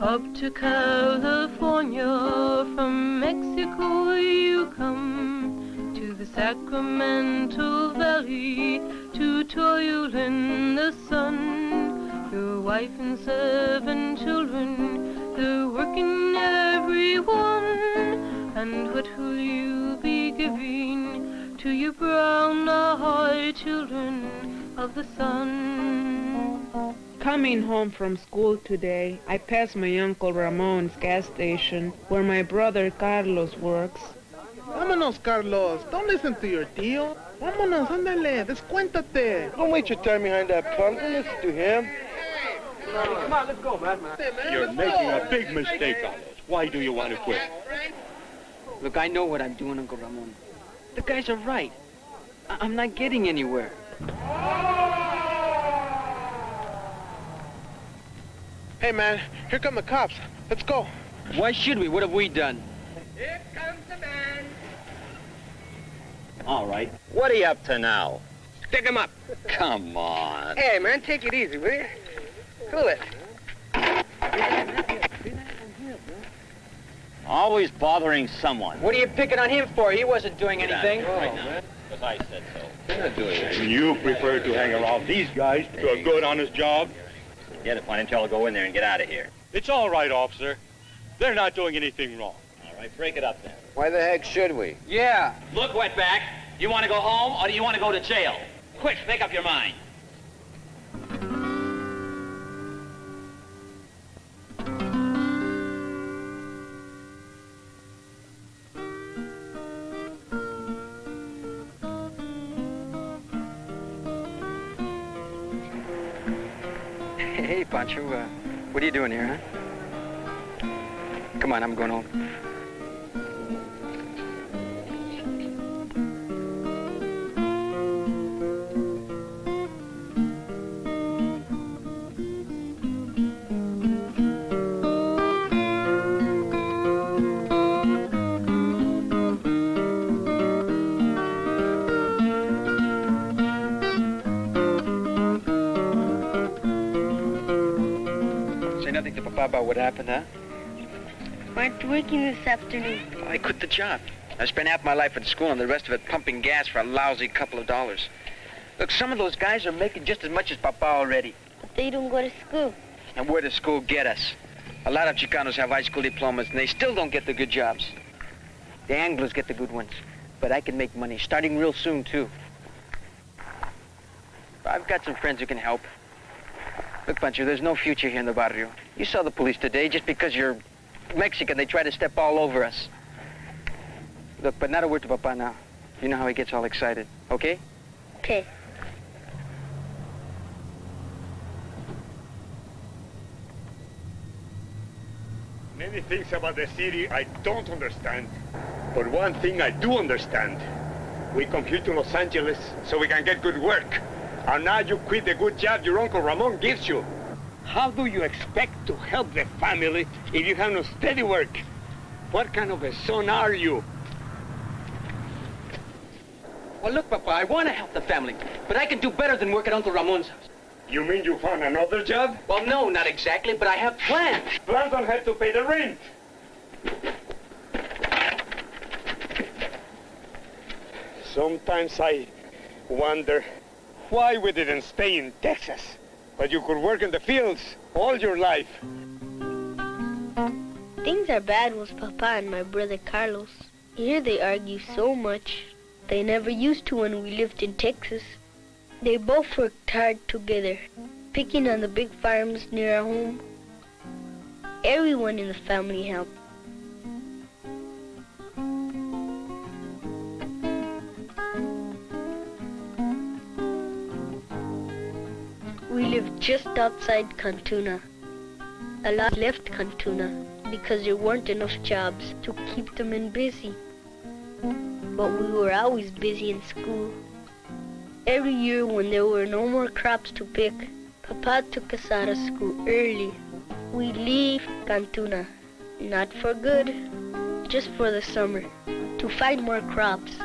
Up to California, from Mexico you come, to the Sacramento Valley, to toil in the sun. Your wife and 7 children, they're working everyone. And what will you be giving to your brown-eyed children of the sun? Coming home from school today, I passed my Uncle Ramon's gas station where my brother Carlos works. Vámonos, Carlos. Don't listen to your tío. Vámonos, ándale, descuéntate. Don't wait your time behind that punk. Don't listen to him. Come on, let's go, man. You're making a big mistake, Carlos. Why do you want to quit? Look, I know what I'm doing, Uncle Ramon. The guys are right. I'm not getting anywhere. Hey, man, here come the cops. Let's go. Why should we? What have we done? Here comes the man. All right. What are you up to now? Stick him up. Come on. Hey, man, take it easy, will you? Cool it. Always bothering someone. What are you picking on him for? He wasn't doing anything. Right now, because I said so. You're not doing anything. You prefer to hang around these guys to a good, honest job? Yeah, why don't y'all go in there and get out of here? It's all right, officer. They're not doing anything wrong. All right, break it up then. Why the heck should we? Yeah. Look, wetback, you want to go home or do you want to go to jail? Quick, make up your mind. Hey, Pancho, what are you doing here, huh? Come on, I'm going home. Nothing to Papa about what happened, huh? Aren't you working this afternoon? I quit the job. I spent half my life at school and the rest of it pumping gas for a lousy couple of dollars. Look, some of those guys are making just as much as Papa already. But they don't go to school. And where does school get us? A lot of Chicanos have high school diplomas and they still don't get the good jobs. The anglers get the good ones. But I can make money, starting real soon, too. I've got some friends who can help. Look, Pancho, there's no future here in the barrio. You saw the police today. Just because you're Mexican, they try to step all over us. Look, but not a word to Papa now. You know how he gets all excited, okay? Okay. Many things about the city I don't understand. But one thing I do understand. We come here to Los Angeles so we can get good work. And now you quit the good job your Uncle Ramon gives you. How do you expect to help the family if you have no steady work? What kind of a son are you? Well, look, Papa, I want to help the family, but I can do better than work at Uncle Ramon's house. You mean you found another job? Well, no, not exactly, but I have plans. Plans don't have to pay the rent. Sometimes I wonder why we didn't stay in Texas, but you could work in the fields all your life. Things are bad with Papa and my brother Carlos. Here they argue so much. They never used to when we lived in Texas. They both worked hard together, picking on the big farms near our home. Everyone in the family helped. We lived just outside Cantuna. A lot left Cantuna because there weren't enough jobs to keep them busy. But we were always busy in school. Every year when there were no more crops to pick, Papa took us out of school early. We'd leave Cantuna, not for good, just for the summer, to find more crops.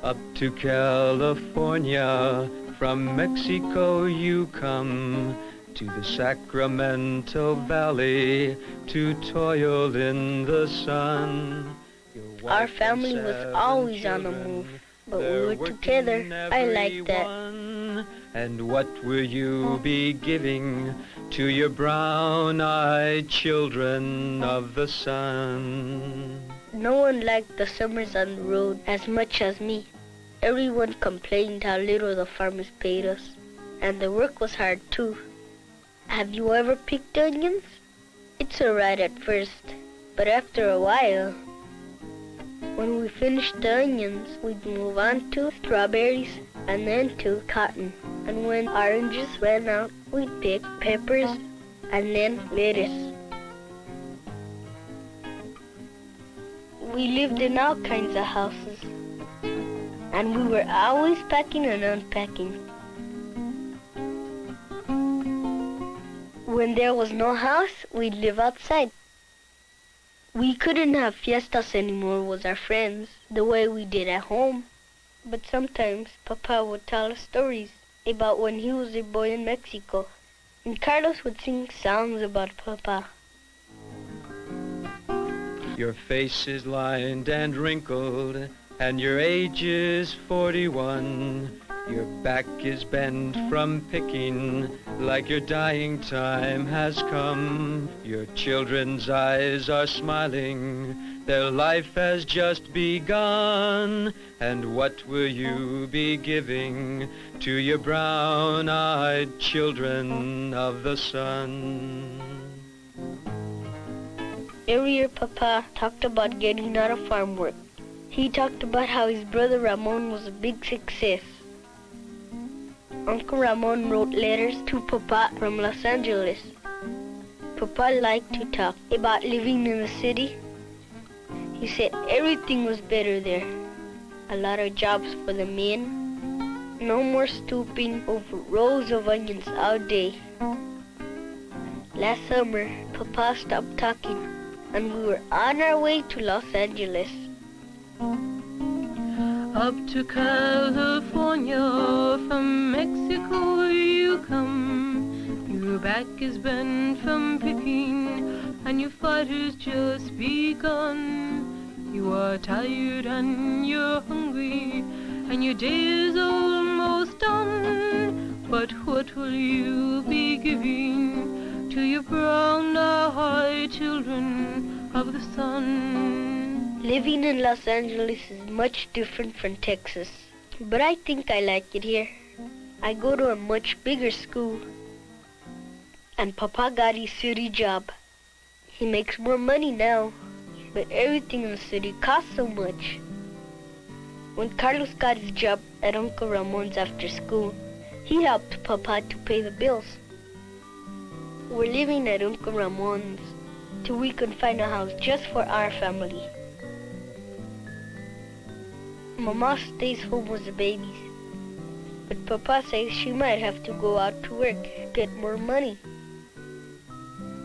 Up to California, from Mexico you come, to the Sacramento Valley to toil in the sun. Our family was always on the move, but we were together. I like that. And what will you be giving to your brown-eyed children of the sun? No one liked the summers on the road as much as me. Everyone complained how little the farmers paid us, and the work was hard too. Have you ever picked onions? It's alright at first, but after a while, when we finished the onions, we'd move on to strawberries and then to cotton. And when oranges ran out, we'd pick peppers and then lettuce. We lived in all kinds of houses, and we were always packing and unpacking. When there was no house, we'd live outside. We couldn't have fiestas anymore with our friends the way we did at home, but sometimes Papa would tell us stories about when he was a boy in Mexico, and Carlos would sing songs about Papa. Your face is lined and wrinkled, and your age is 41. Your back is bent from picking, like your dying time has come. Your children's eyes are smiling, their life has just begun. And what will you be giving to your brown-eyed children of the sun? Every year Papa talked about getting out of farm work. He talked about how his brother Ramon was a big success. Uncle Ramon wrote letters to Papa from Los Angeles. Papa liked to talk about living in the city. He said everything was better there. A lot of jobs for the men. No more stooping over rows of onions all day. Last summer, Papa stopped talking, and we were on our way to Los Angeles. Up to California, from Mexico you come. Your back is bent from picking, and your fight has just begun. You are tired and you're hungry, and your day is almost done. But what will you be giving to your brown-eyed children of the sun? Living in Los Angeles is much different from Texas, but I think I like it here. I go to a much bigger school, and Papa got his city job. He makes more money now, but everything in the city costs so much. When Carlos got his job at Uncle Ramon's after school, he helped Papa to pay the bills. We're living at Uncle Ramon's till we can find a house just for our family. Mama stays home with the babies, but Papa says she might have to go out to work, get more money.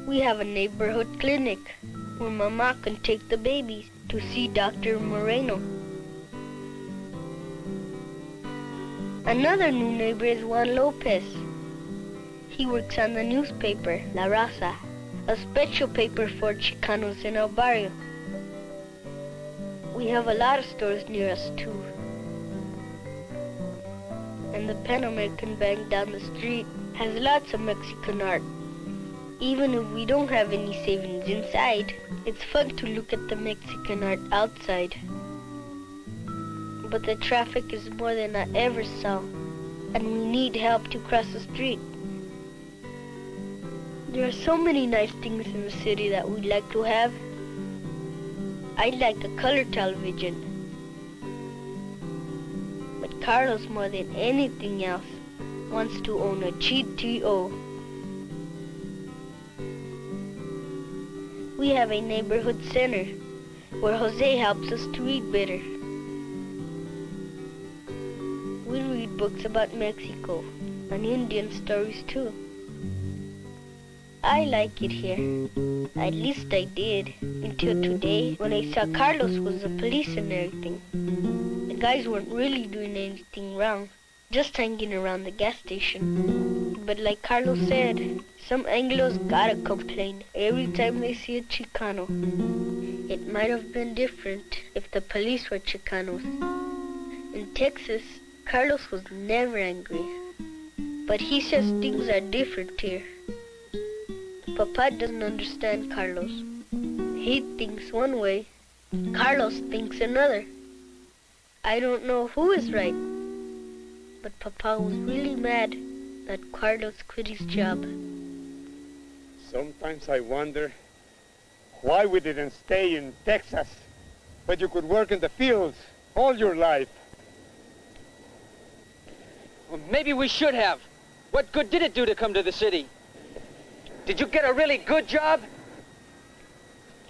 We have a neighborhood clinic where Mama can take the babies to see Dr. Moreno. Another new neighbor is Juan Lopez. He works on the newspaper, La Raza, a special paper for Chicanos in El Barrio. We have a lot of stores near us too. And the Pan American Bank down the street has lots of Mexican art. Even if we don't have any savings inside, it's fun to look at the Mexican art outside. But the traffic is more than I ever saw, and we need help to cross the street. There are so many nice things in the city that we'd like to have. I'd like a color television. But Carlos, more than anything else, wants to own a GTO. We have a neighborhood center where Jose helps us to read better. We read books about Mexico and Indian stories too. I like it here. At least I did, until today when I saw Carlos was the police and everything. The guys weren't really doing anything wrong. just hanging around the gas station. But like Carlos said, some Anglos gotta complain every time they see a Chicano. It might have been different if the police were Chicanos. In Texas, Carlos was never angry. But he says things are different here. Papa doesn't understand Carlos. He thinks one way, Carlos thinks another. I don't know who is right, but Papa was really mad that Carlos quit his job. Sometimes I wonder why we didn't stay in Texas, but you could work in the fields all your life. Well, maybe we should have. What good did it do to come to the city? Did you get a really good job?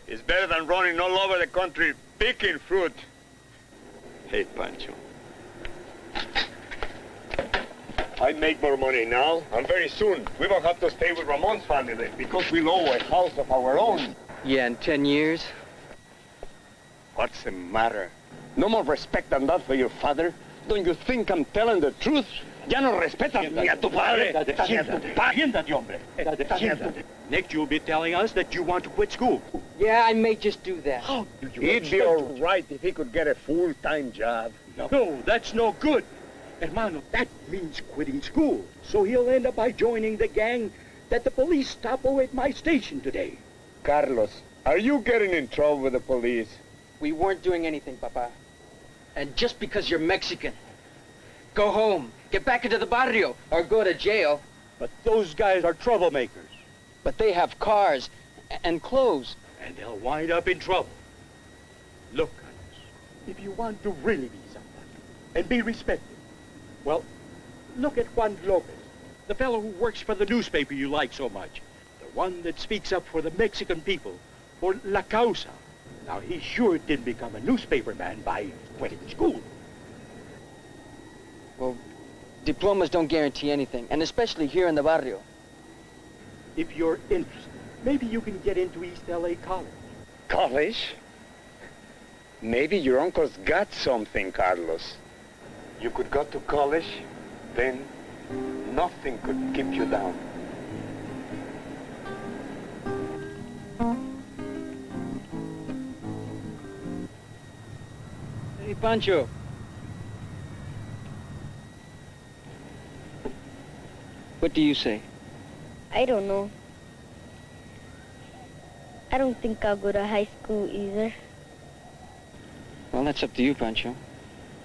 It's better than running all over the country picking fruit. Hey, Pancho. I make more money now, and very soon we won't have to stay with Ramon's family because we'll own a house of our own. Yeah, in 10 years. What's the matter? No more respect than that for your father? Don't you think I'm telling the truth? Ya no respetas ni a tu padre. Siéntate, hombre. Siéntate. Next, you'll be telling us that you want to quit school. Yeah, I may just do that. How do you He'd be all right if he could get a full-time job. No, that's no good. Hermano, that means quitting school. So he'll end up by joining the gang that the police stopped over at my station today. Carlos, are you getting in trouble with the police? We weren't doing anything, Papa. And just because you're Mexican, go home, get back into the barrio, or go to jail. But those guys are troublemakers. But they have cars and clothes. And they'll wind up in trouble. Look, Carlos, if you want to really be somebody and be respected, well, look at Juan Lopez, the fellow who works for the newspaper you like so much. The one that speaks up for the Mexican people, for La Causa. Now, he sure didn't become a newspaperman by quitting school. Well, diplomas don't guarantee anything, and especially here in the barrio. If you're interested, maybe you can get into East L.A. College. College? Maybe your uncle's got something, Carlos. You could go to college, then nothing could keep you down. Hey, Pancho. What do you say? I don't know. I don't think I'll go to high school either. Well, that's up to you, Pancho.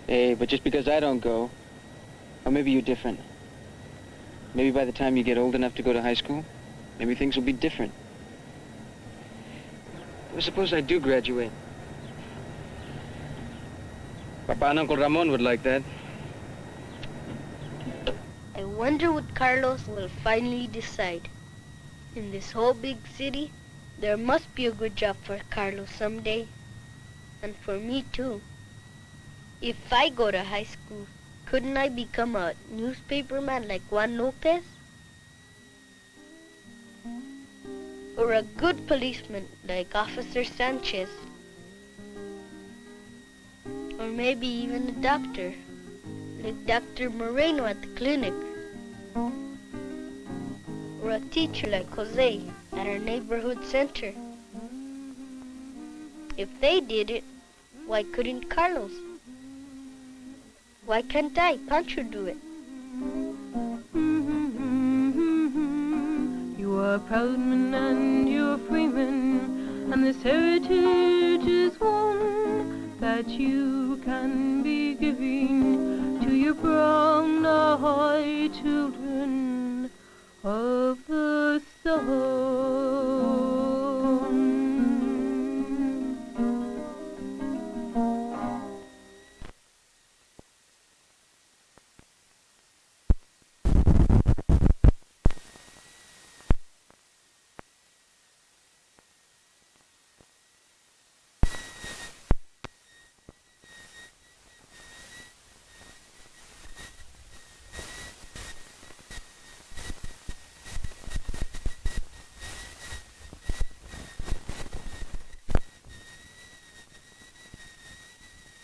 Hey, but just because I don't go, or maybe you're different. Maybe by the time you get old enough to go to high school, maybe things will be different. Well, suppose I do graduate. Papa and Uncle Ramon would like that. I wonder what Carlos will finally decide. In this whole big city, there must be a good job for Carlos someday. And for me too. If I go to high school, couldn't I become a newspaperman like Juan Lopez? Or a good policeman like Officer Sanchez? Or maybe even a doctor, like Dr. Moreno at the clinic. Or a teacher like Jose at our neighborhood center. If they did it, why couldn't Carlos? Why can't I, Pancho, do it? You are a proud man and you're a free man, and this heritage is one that you can be giving to your brown-eyed children of the sun.